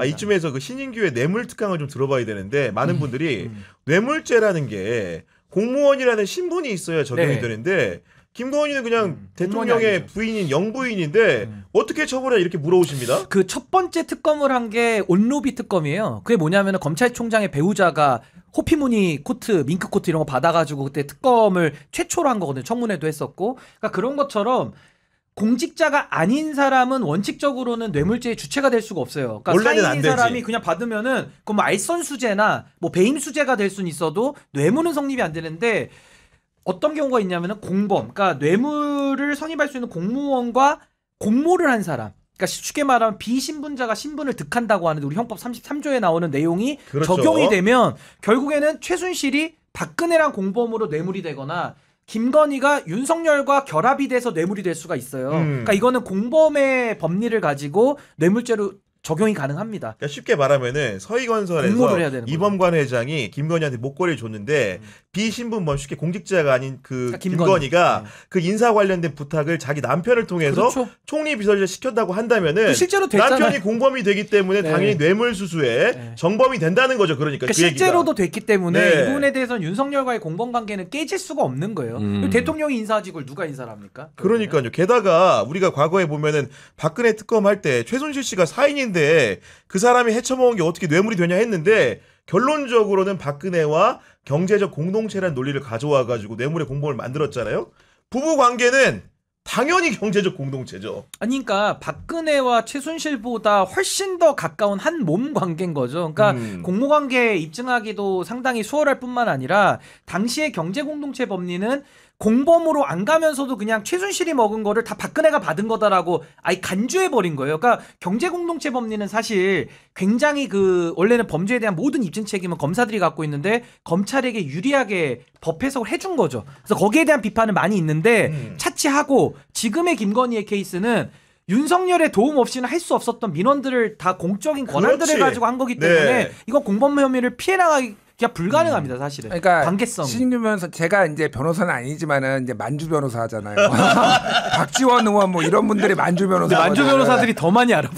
이쯤에서 그 신인규의 뇌물 특강을 좀 들어봐야 되는데 많은 분들이 뇌물죄라는 게 공무원이라는 신분이 있어야 적용이 네. 되는데 김건희는 그냥 대통령의 아니죠. 부인인 영부인인데 어떻게 처벌해 이렇게 물어오십니다. 그 첫 번째 특검을 한 게 온로비 특검이에요. 그게 뭐냐면은 검찰총장의 배우자가 호피무늬 코트, 밍크 코트 이런 거 받아가지고 그때 특검을 최초로 한 거거든요. 청문회도 했었고. 그러니까 그런 것처럼 공직자가 아닌 사람은 원칙적으로는 뇌물죄의 주체가 될 수가 없어요. 그러니까 원래는 안 사인인 되지. 사람이 그냥 받으면은 그 뭐 알선수재나 뭐 배임수재가 될 수는 있어도 뇌물은 성립이 안 되는데 어떤 경우가 있냐면은 공범, 그러니까 뇌물을 선입할 수 있는 공무원과 공모를 한 사람. 그러니까 쉽게 말하면 비신분자가 신분을 득한다고 하는데 우리 형법 33조에 나오는 내용이 그렇죠. 적용이 되면 결국에는 최순실이 박근혜랑 공범으로 뇌물이 되거나 김건희가 윤석열과 결합이 돼서 뇌물이 될 수가 있어요. 그러니까 이거는 공범의 법리를 가지고 뇌물죄로 적용이 가능합니다. 그러니까 쉽게 말하면은 서희건설에서 공모를 해야 되는 이범관 회장이 김건희한테 목걸이를 줬는데 비신분범 쉽게 공직자가 아닌 그 그러니까 김건희가 그 인사 관련된 부탁을 자기 남편을 통해서 그렇죠. 총리 비서실에 시켰다고 한다면은 실제로 됐잖아요. 남편이 공범이 되기 때문에 네. 당연히 뇌물수수에 네. 정범이 된다는 거죠. 그러니까 그 실제로도 얘기가. 됐기 때문에 네. 이 부분에 대해서는 윤석열과의 공범관계는 깨질 수가 없는 거예요. 대통령이 인사직을 누가 인사를 합니까? 그러니까요. 게다가 우리가 과거에 보면은 박근혜 특검할 때 최순실 씨가 사인인데 그 사람이 헤쳐먹은 게 어떻게 뇌물이 되냐 했는데 결론적으로는 박근혜와 경제적 공동체라는 논리를 가져와가지고 뇌물의 공범을 만들었잖아요. 부부 관계는 당연히 경제적 공동체죠. 아니 그러니까 박근혜와 최순실보다 훨씬 더 가까운 한 몸 관계인 거죠. 그러니까 공모관계 입증하기도 상당히 수월할 뿐만 아니라 당시의 경제공동체 법리는 공범으로 안 가면서도 그냥 최순실이 먹은 거를 다 박근혜가 받은 거다라고 아예 간주해버린 거예요. 그러니까 경제공동체 법리는 사실 굉장히 그 원래는 범죄에 대한 모든 입증 책임은 검사들이 갖고 있는데 검찰에게 유리하게 법 해석을 해준 거죠. 그래서 거기에 대한 비판은 많이 있는데 차치하고 지금의 김건희의 케이스는 윤석열의 도움 없이는 할 수 없었던 민원들을 다 공적인 권한들을 그렇지. 가지고 한 거기 때문에 네. 이거 공범 혐의를 피해 나가기 불가능합니다, 사실은. 그러니까 관계성. 신인규 변호사 제가 이제 변호사는 아니지만은 이제 만주 변호사 하잖아요. 박지원 의원 뭐 이런 분들이 만주 변호사. 만주 변호사들이 더 많이 알아.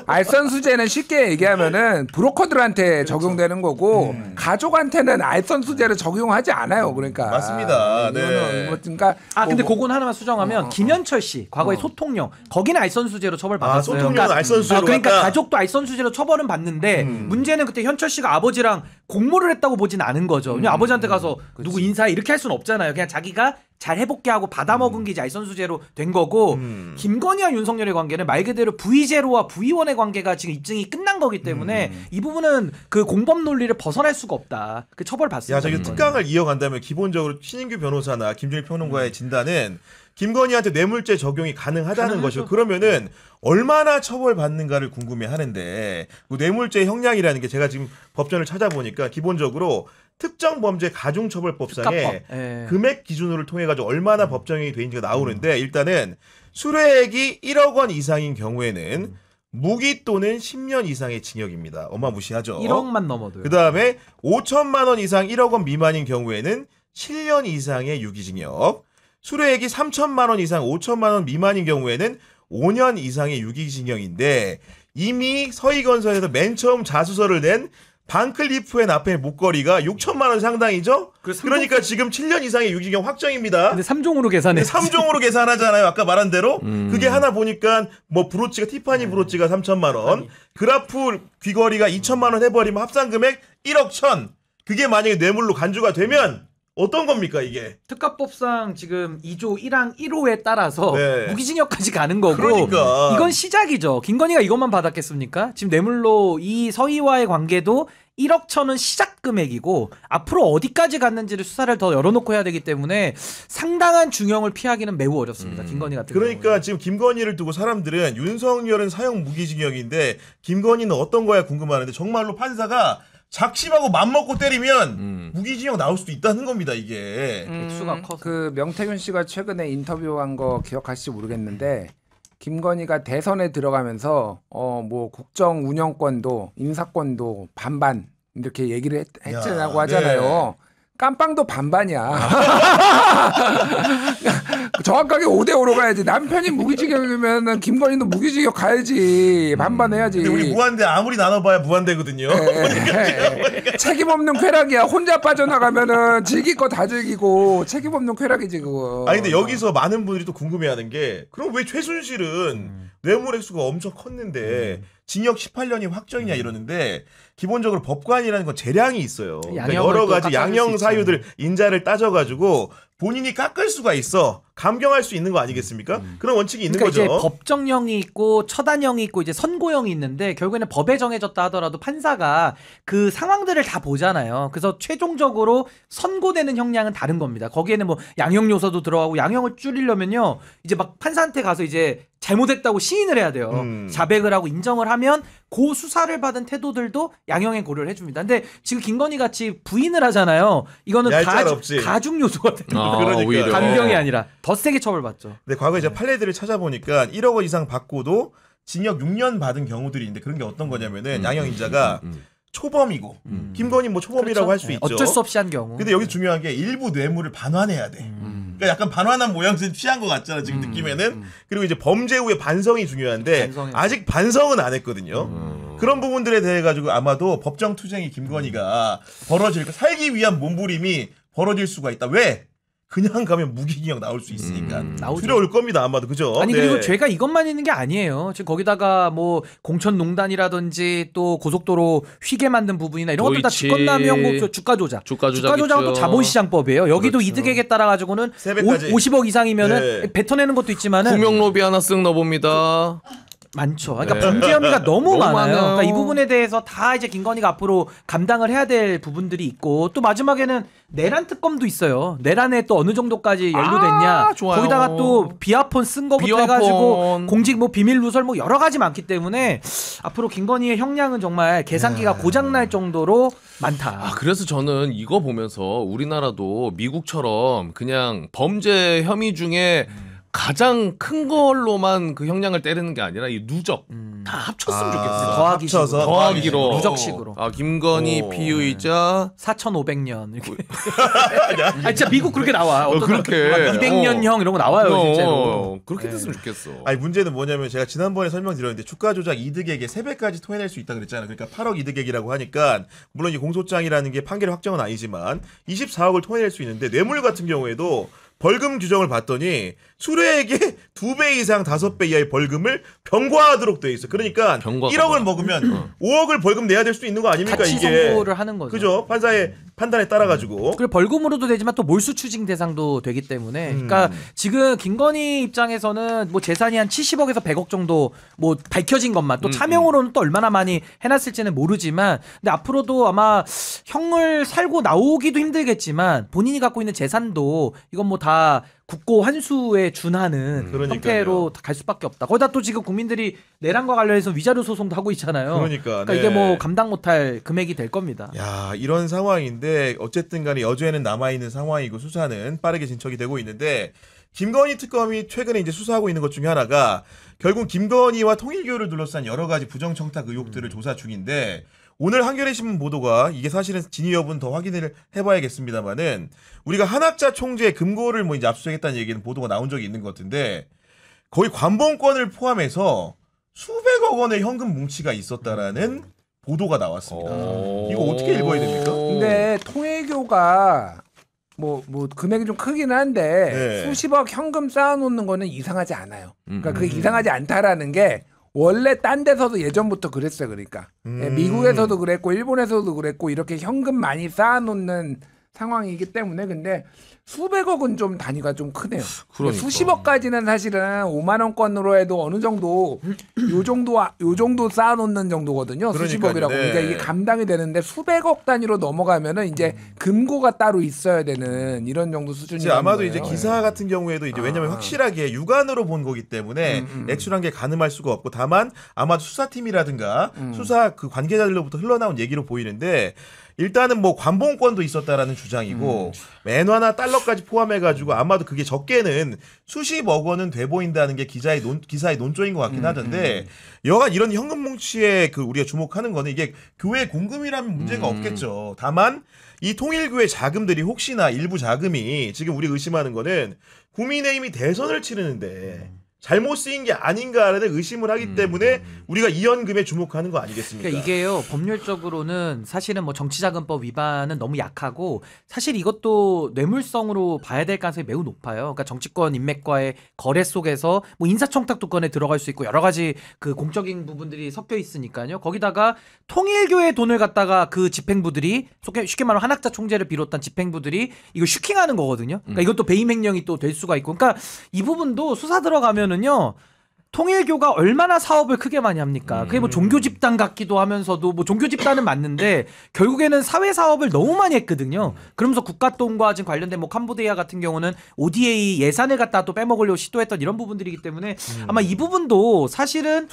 알선수재는 쉽게 얘기하면은 브로커들한테 적용되는 거고 가족한테는 알선수재를 적용하지 않아요. 그러니까 맞습니다. 네. 이거는 뭐 그러니까 근데 그건 하나만 수정하면 김현철 씨 과거에 소통령 거기는 알선수재로 처벌받았어요. 소통령은 알선수재로 그러니까 갔다? 가족도 알선수재로 처벌은 받는데 문제는 그때 현철 씨가 아버지랑 공모를 했다고 보진 않은 거죠. 그냥 아버지한테 가서 누구 인사해 이렇게 할 수는 없잖아요. 그냥 자기가 잘 해볼게 하고 받아먹은 게 이제 알선수재로 된 거고 김건희와 윤석열의 관계는 말 그대로 V0와 V1의 관계가 지금 입증이 끝난 거기 때문에 이 부분은 그 공범 논리를 벗어날 수가 없다. 그 처벌받습니다. 야, 저기 특강을 이어간다면 기본적으로 신인규 변호사나 김준일 평론가의 진단은 김건희한테 뇌물죄 적용이 가능하다는 것이고 그러면은 얼마나 처벌받는가를 궁금해하는데 그 뇌물죄 형량이라는 게 제가 지금 법전을 찾아보니까 기본적으로 특정 범죄 가중처벌법상에 금액 기준으로 통해 가지고 얼마나 법정이 돼 있는지가 나오는데 일단은 수뢰액이 1억 원 이상인 경우에는 무기 또는 10년 이상의 징역입니다. 어마무시하죠. 1억만 넘어도요. 그다음에 5천만 원 이상 1억 원 미만인 경우에는 7년 이상의 유기징역. 수뢰액이 3천만 원 이상 5천만 원 미만인 경우에는 5년 이상의 유기징역인데 이미 서희건설에서 맨 처음 자수서를 낸 반클리프의 나페의 목걸이가 6천만 원 상당이죠? 그러니까 지금 7년 이상의 유기징역 확정입니다. 근데 3종으로 계산해. 3종으로 계산하잖아요. 아까 말한 대로. 그게 하나 보니까 뭐 브로치가 티파니 브로치가 3천만 원, 그라프 귀걸이가 2천만 원 해버리면 합산 금액 1억 1천. 그게 만약에 뇌물로 간주가 되면 어떤 겁니까 이게? 특가법상 지금 2조 1항 1호에 따라서 네. 무기징역까지 가는 거고 그러니까. 이건 시작이죠. 김건희가 이것만 받았겠습니까? 지금 뇌물로 이 서희와의 관계도 1억 천은 시작 금액이고 앞으로 어디까지 갔는지를 수사를 더 열어놓고 해야 되기 때문에 상당한 중형을 피하기는 매우 어렵습니다. 김건희 같은 그러니까 경우는. 지금 김건희를 두고 사람들은 윤석열은 사형 무기징역인데 김건희는 어떤 거야 궁금하는데 정말로 판사가 작심하고 맘먹고 때리면 무기징역 나올 수도 있다는 겁니다 이게. 액수가 커서. 그 명태균 씨가 최근에 인터뷰한 거 기억하실지 모르겠는데 김건희가 대선에 들어가면서 뭐 국정 운영권도 인사권도 반반 이렇게 얘기를 했다고 하잖아요. 네. 깜빵도 반반이야. 정확하게 5대5로 가야지. 남편이 무기징역이면 김건희도 무기징역 가야지. 반반해야지. 근데 우리 무한대 아무리 나눠봐야 무한대거든요. 책임 없는 쾌락이야. 혼자 빠져나가면은 즐길 거 다 즐기고 책임 없는 쾌락이지 그거. 아니 근데 여기서 많은 분들이 또 궁금해하는 게 그럼 왜 최순실은 뇌물 액수가 엄청 컸는데 징역 18년이 확정이냐 이러는데 기본적으로 법관이라는 건 재량이 있어요. 그러니까 여러 가지 양형 사유들 인자를 따져가지고 본인이 깎을 수가 있어. 감경할 수 있는 거 아니겠습니까? 그런 원칙이 있는 그러니까 거죠. 이제 법정형이 있고 처단형이 있고 이제 선고형이 있는데 결국에는 법에 정해졌다 하더라도 판사가 그 상황들을 다 보잖아요. 그래서 최종적으로 선고되는 형량은 다른 겁니다. 거기에는 뭐 양형 요소도 들어가고 양형을 줄이려면요. 이제 막 판사한테 가서 이제 잘못했다고 시인을 해야 돼요. 자백을 하고 인정을 하면 그 수사를 받은 태도들도 양형에 고려를 해줍니다. 근데 지금 김건희 같이 부인을 하잖아요. 이거는 가중 요소가 됩니다. 그러니까. 감경이 아니라 더 세게 처벌받죠. 근데 과거에 이제 판례들을 찾아보니까 1억 원 이상 받고도 징역 6년 받은 경우들이 있는데 그런 게 어떤 거냐면은 양형 인자가 초범이고 김건희 뭐 초범이라고 그렇죠? 할 수 있죠. 어쩔 수 없이 한 경우. 근데 여기 중요한 게 일부 뇌물을 반환해야 돼. 그러니까 약간 반환한 모양새는 취한 것 같잖아 지금 느낌에는. 그리고 이제 범죄 후에 반성이 중요한데 아직 반성은 안 했거든요. 그런 부분들에 대해 가지고 아마도 법정 투쟁이 김건희가 벌어질 거 살기 위한 몸부림이 벌어질 수가 있다. 왜? 그냥 가면 무기징역 나올 수 있으니까 두려울 겁니다 아마도. 그죠? 아니 네. 그리고 죄가 이것만 있는 게 아니에요. 지금 거기다가 뭐 공천농단이라든지 또 고속도로 휘게 만든 부분이나 이런 것들 다 직권남용, 뭐 주가 조작. 주가 조작은 또 자본시장법이에요. 여기도 그렇죠. 이득액에 따라 가지고는 세배까지. 50억 이상이면은 네. 뱉어내는 것도 있지만은 구명로비 하나 쓱 넣어봅니다. 많죠. 그러니까 네. 범죄 혐의가 너무 너무 많아요. 많아요. 그러니까 이 부분에 대해서 다 이제 김건희가 앞으로 감당을 해야 될 부분들이 있고 또 마지막에는 내란 특검도 있어요. 내란에 또 어느 정도까지 연루됐냐. 좋아요. 거기다가 또 비아폰 쓴 거부터 비아폰. 해가지고 공직 뭐 비밀 누설 뭐 여러 가지 많기 때문에 앞으로 김건희의 형량은 정말 계산기가 고장날 정도로 많다. 아, 그래서 저는 이거 보면서 우리나라도 미국처럼 그냥 범죄 혐의 중에 가장 큰 걸로만 그 형량을 때리는 게 아니라 이 누적 다 합쳤으면 좋겠어. 더하기식으로. 합쳐서 더하기로. 누적식으로. 아, 김건희 피의자 4,500년 이렇게. 아 진짜 미국 그렇게 나와. 그렇게 200년형 이런 거 나와요 실제로. 그렇게 네. 됐으면 좋겠어. 아니 문제는 뭐냐면 제가 지난번에 설명드렸는데 주가 조작 이득액에 3배까지 토해낼 수 있다 그랬잖아요. 그러니까 8억 이득액이라고 하니까 물론 이 공소장이라는 게 판결 확정은 아니지만 24억을 토해낼 수 있는데 뇌물 같은 경우에도 벌금 규정을 봤더니 수뢰액의 2배 이상 5배 이하의 벌금을 병과하도록 돼 있어. 그러니까 병과가 1억을 먹으면 5억을 벌금 내야 될 수 있는 거 아닙니까 같이 이게. 선고를 하는 거죠. 그죠? 판사의 판단에 따라 가지고. 그리고 벌금으로도 되지만 또 몰수 추징 대상도 되기 때문에 그러니까 지금 김건희 입장에서는 뭐 재산이 한 70억에서 100억 정도 뭐 밝혀진 것만 또 차명으로는 또 얼마나 많이 해놨을지는 모르지만 근데 앞으로도 아마 형을 살고 나오기도 힘들겠지만 본인이 갖고 있는 재산도 이건 뭐 다 국고 환수에 준하는 그러니까요. 형태로 갈 수밖에 없다. 거기다 또 지금 국민들이 내란과 관련해서 위자료 소송도 하고 있잖아요. 그러니까, 네. 이게 뭐 감당 못할 금액이 될 겁니다. 야, 이런 상황인데 어쨌든 간에 여죄는 남아있는 상황이고 수사는 빠르게 진척이 되고 있는데 김건희 특검이 최근에 이제 수사하고 있는 것 중에 하나가 결국 김건희와 통일교를 둘러싼 여러 가지 부정청탁 의혹들을 조사 중인데 오늘 한겨레 신문 보도가 이게 사실은 진위 여부는 더 확인을 해봐야겠습니다만은 우리가 한학자 총재 금고를 뭐 이제 압수수색했다는 얘기는 보도가 나온 적이 있는 것 같은데 거의 관봉권을 포함해서 수백억 원의 현금 뭉치가 있었다라는 보도가 나왔습니다. 이거 어떻게 읽어야 됩니까? 근데 통일교가 뭐 금액이 좀 크긴 한데 네. 수십억 현금 쌓아놓는 거는 이상하지 않아요. 그러니까 그게 이상하지 않다라는 게 원래 딴 데서도 예전부터 그랬어요. 그러니까 미국에서도 그랬고 일본에서도 그랬고 이렇게 현금 많이 쌓아놓는 상황이기 때문에 근데 수백억은 좀 단위가 좀 크네요. 그러니까. 수십억까지는 사실은 5만 원권으로 해도 어느 정도 요 정도 쌓아놓는 정도거든요. 그러니까요. 수십억이라고. 네. 그러니까 이게 감당이 되는데 수백억 단위로 넘어가면은 이제 금고가 따로 있어야 되는 이런 정도 수준이. 이제 아마도 이제 기사 같은 경우에도 이제 왜냐면 확실하게 육안으로 본 거기 때문에 액수란 게 가늠할 수가 없고 다만 아마도 수사팀이라든가 수사 그 관계자들로부터 흘러나온 얘기로 보이는데 일단은 뭐 관봉권도 있었다라는 주장이고 엔화나 달러까지 포함해가지고 아마도 그게 적게는 수십억 원은 돼 보인다는 게 기사의 논조인 것 같긴 하던데 여간 이런 현금 뭉치에 그 우리가 주목하는 거는 이게 교회 공금이라면 문제가 없겠죠. 다만 이 통일교회 자금들이 혹시나 일부 자금이 지금 우리 의심하는 거는 국민의힘이 대선을 치르는데 잘못 쓰인 게 아닌가라는 의심을 하기 때문에 우리가 이 현금에 주목하는 거 아니겠습니까? 그러니까 이게요, 법률적으로는 사실은 뭐 정치자금법 위반은 너무 약하고 사실 이것도 뇌물성으로 봐야 될 가능성이 매우 높아요. 그러니까 정치권 인맥과의 거래 속에서 뭐 인사청탁도 건에 들어갈 수 있고 여러 가지 그 공적인 부분들이 섞여 있으니까요. 거기다가 통일교회 돈을 갖다가 그 집행부들이 쉽게 말하면 한학자 총재를 비롯한 집행부들이 이거 슈킹하는 거거든요. 그러니까 이것도 배임 횡령이 또 될 수가 있고, 그러니까 이 부분도 수사 들어가면 는요 통일교가 얼마나 사업을 크게 많이 합니까? 그게 뭐 종교 집단 같기도 하면서도 뭐 종교 집단은 맞는데 결국에는 사회 사업을 너무 많이 했거든요. 그러면서 국가 돈과 지금 관련된 뭐 캄보디아 같은 경우는 ODA 예산을 갖다 또 빼먹으려고 시도했던 이런 부분들이기 때문에 아마 이 부분도 사실은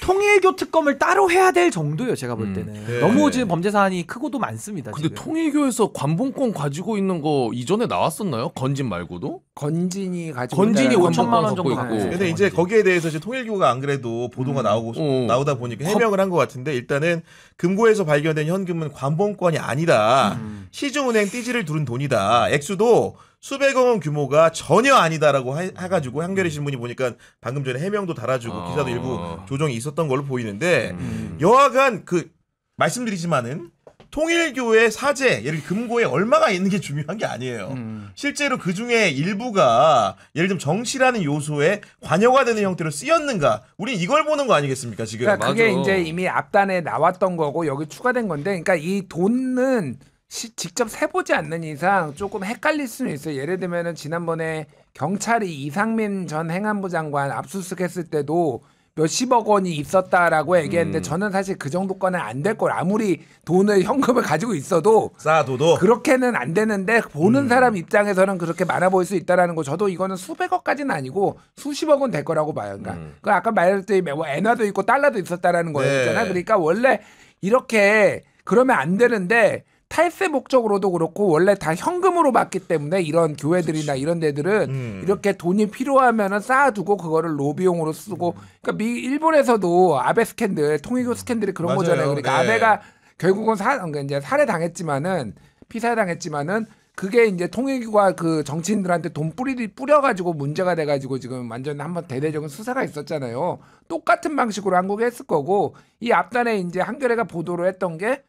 통일교 특검을 따로 해야 될 정도예요. 제가 볼 때는 네. 너무 지금 범죄 사안이 크고도 많습니다. 근데 지금. 통일교에서 관봉권 가지고 있는 거 이전에 나왔었나요? 건진 말고도? 건진이 가지고 건진이 있는 5천만 원 갖고 정도 있고. 갖고 있어요. 근데 이제 거기에 대해서 이제 통일교가 안 그래도 보도가 나오다 보니까 해명을 한 것 같은데 일단은 금고에서 발견된 현금은 관봉권이 아니다. 시중은행 띠지를 두른 돈이다. 액수도 수백억 원 규모가 전혀 아니다라고 해가지고 한겨레 신문이 보니까 방금 전에 해명도 달아주고 기사도 일부 조정이 있었던 걸로 보이는데 여하간 그 말씀드리지만은 통일교의 사재, 예를 들어 금고에 얼마가 있는 게 중요한 게 아니에요. 실제로 그 중에 일부가 예를 들면 정치라는 요소에 관여가 되는 형태로 쓰였는가? 우린 이걸 보는 거 아니겠습니까 지금? 그러니까 그게 맞아. 이제 이미 앞단에 나왔던 거고 여기 추가된 건데, 그러니까 이 돈은 직접 세보지 않는 이상 조금 헷갈릴 수는 있어요. 예를 들면은 지난번에 경찰이 이상민 전 행안부 장관 압수수색했을 때도 몇십억 원이 있었다라고 얘기했는데 저는 사실 그 정도까지는 안 될 걸. 아무리 돈을 현금을 가지고 있어도 쌓아둬도 그렇게는 안 되는데 보는 사람 입장에서는 그렇게 많아 보일 수 있다라는 거. 저도 이거는 수백억까지는 아니고 수십억은 될 거라고 봐요. 그러니까 그 아까 말했듯이 뭐 엔화도 있고 달러도 있었다라는 거였잖아요. 네. 그러니까 원래 이렇게 그러면 안 되는데 탈세 목적으로도 그렇고 원래 다 현금으로 받기 때문에 이런 교회들이나 이런 데들은 이렇게 돈이 필요하면은 쌓아두고 그거를 로비용으로 쓰고. 그러니까 일본에서도 아베 스캔들, 통일교 스캔들이 그런 맞아요. 거잖아요. 그러니까 네. 아베가 결국은 그러니까 이제 살해당했지만은 피살당했지만은 그게 이제 통일교가 그 정치인들한테 돈 뿌려가지고 문제가 돼가지고 지금 완전 한번 대대적인 수사가 있었잖아요. 똑같은 방식으로 한국에 했을 거고, 이 앞단에 이제 한겨레가 보도를 했던 게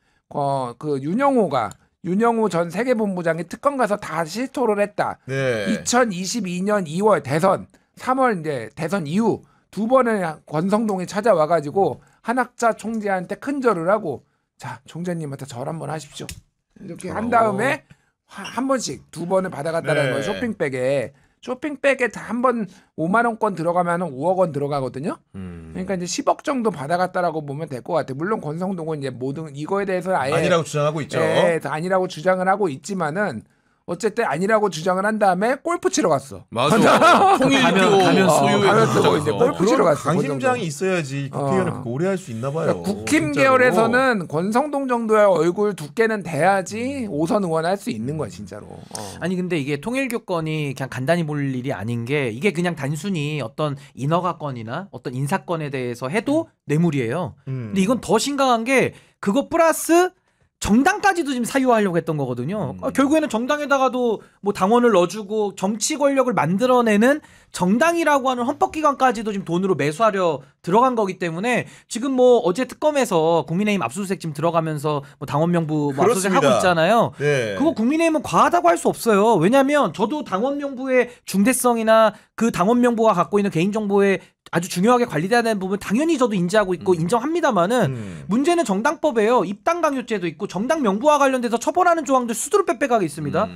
그 윤영호 전 세계본부장이 특검 가서 다 실토를 했다. 네. 2022년 2월 대선, 3월 이제 대선 이후 두 번을 권성동이 찾아와가지고 한학자 총재한테 큰절을 하고, 자 총재님한테 절 한번 하십시오. 이렇게 한 다음에 한 번씩 두 번을 받아갔다는 네. 거예요. 쇼핑백에 한 번 5만 원권 들어가면 5억 원 들어가거든요. 그러니까 이제 10억 정도 받아갔다라고 보면 될 것 같아요. 물론 권성동은 이제 모든 이거에 대해서 아예 아니라고 주장하고 있죠. 아니라고 주장을 하고 있지만은 어쨌든 아니라고 주장을 한 다음에 골프 치러 갔어. 맞아. 통일교 가면 소유의 가면 쓰고 가장 이제 가서. 골프 치러 그런 갔어. 강심장이 있어야지 국회의원을 그렇게 오래 할 수 있나 봐요. 그러니까 국힘 진짜로. 계열에서는 권성동 정도의 얼굴 두께는 돼야지 5선 의원 할 수 있는 거야 진짜로. 아니 근데 이게 통일교 건이 그냥 간단히 볼 일이 아닌 게, 이게 그냥 단순히 어떤 인허가 건이나 어떤 인사건에 대해서 해도 뇌물이에요. 근데 이건 더 심각한 게 그거 플러스 정당까지도 지금 사유화하려고 했던 거거든요. 결국에는 정당에다가도 뭐 당원을 넣어주고 정치 권력을 만들어내는 정당이라고 하는 헌법기관까지도 지금 돈으로 매수하려 들어간 거기 때문에 지금 뭐 어제 특검에서 국민의힘 압수수색 지금 들어가면서 뭐 당원 명부 뭐 압수수색 하고 그렇습니다. 있잖아요. 네. 그거 국민의힘은 과하다고 할 수 없어요. 왜냐하면 저도 당원 명부의 중대성이나 그 당원 명부가 갖고 있는 개인정보에 아주 중요하게 관리돼야 되는 부분 당연히 저도 인지하고 있고 인정합니다만은 문제는 정당법에요. 입당 강요죄도 있고 정당 명부와 관련돼서 처벌하는 조항들 수두룩 빽빽하게 있습니다.